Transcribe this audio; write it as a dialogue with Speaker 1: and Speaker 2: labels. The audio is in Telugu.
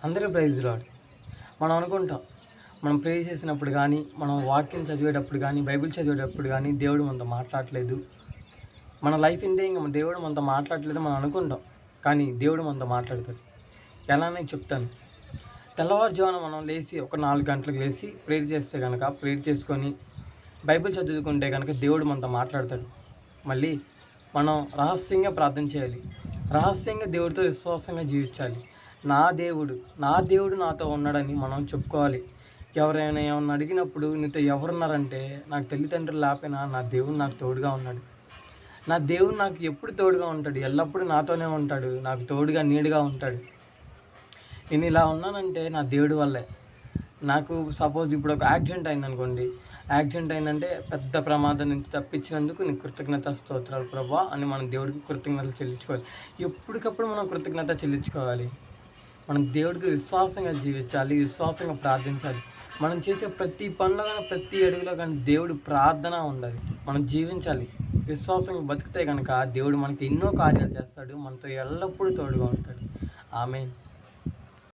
Speaker 1: అందరూ ప్రైజ్ లార్డ్. మనం అనుకుంటాం, మనం ప్రే చేసినప్పుడు కానీ, మనం వాక్యం చదివేటప్పుడు కానీ, బైబిల్ చదివేటప్పుడు కానీ దేవుడు మనతో మాట్లాడట్లేదు, మన లైఫ్ ఇంతే, ఇంక దేవుడు మనతో మాట్లాడట్లేదు మనం అనుకుంటాం. కానీ దేవుడు మనతో మాట్లాడతాడు. ఎలానే చెప్తాను. తెల్లవారుజామున మనం లేచి ఒక 4 గంటలకు లేచి ప్రేయర్ చేస్తే కనుక, ప్రేయర్ చేసుకొని బైబిల్ చదువుకుంటే కనుక దేవుడు మనతో మాట్లాడతాడు. మళ్ళీ మనం రహస్యంగా ప్రార్థన చేయాలి. రహస్యంగా దేవుడితో విశ్వాసంగా జీవించాలి. నా దేవుడు నాతో ఉన్నాడని మనం చెప్పుకోవాలి. ఎవరైనా ఏమన్నా అడిగినప్పుడు నీతో ఎవరున్నారంటే, నాకు తల్లిదండ్రులు లేకపోయినా నా దేవుడు నాకు తోడుగా ఉన్నాడు. నా దేవుడు నాకు ఎప్పుడు తోడుగా ఉంటాడు, ఎల్లప్పుడూ నాతోనే ఉంటాడు, నాకు తోడుగా నీడుగా ఉంటాడు. నేను ఇలా ఉన్నానంటే నా దేవుడి వల్లే. నాకు సపోజ్ ఇప్పుడు ఒక యాక్సిడెంట్ అయిందనుకోండి, యాక్సిడెంట్ అయిందంటే పెద్ద ప్రమాదం నుంచి తప్పించినందుకు నీకు కృతజ్ఞత స్తోత్రాలు ప్రభా అని మనం దేవుడికి కృతజ్ఞతలు చెల్లించుకోవాలి. ఎప్పటికప్పుడు మనం కృతజ్ఞత చెల్లించుకోవాలి. మనం దేవుడికి విశ్వాసంగా జీవించాలి, విశ్వాసంగా ప్రార్థించాలి. మనం చేసే ప్రతి పనిలో కానీ, ప్రతి అడుగులో కానీ దేవుడు ప్రార్థన ఉండాలి. మనం జీవించాలి. విశ్వాసంగా బతికితే కనుక దేవుడు మనకి ఎన్నో కార్యాలు చేస్తాడు, మనతో ఎల్లప్పుడూ తోడుగా ఉంటాడు. ఆమేన్.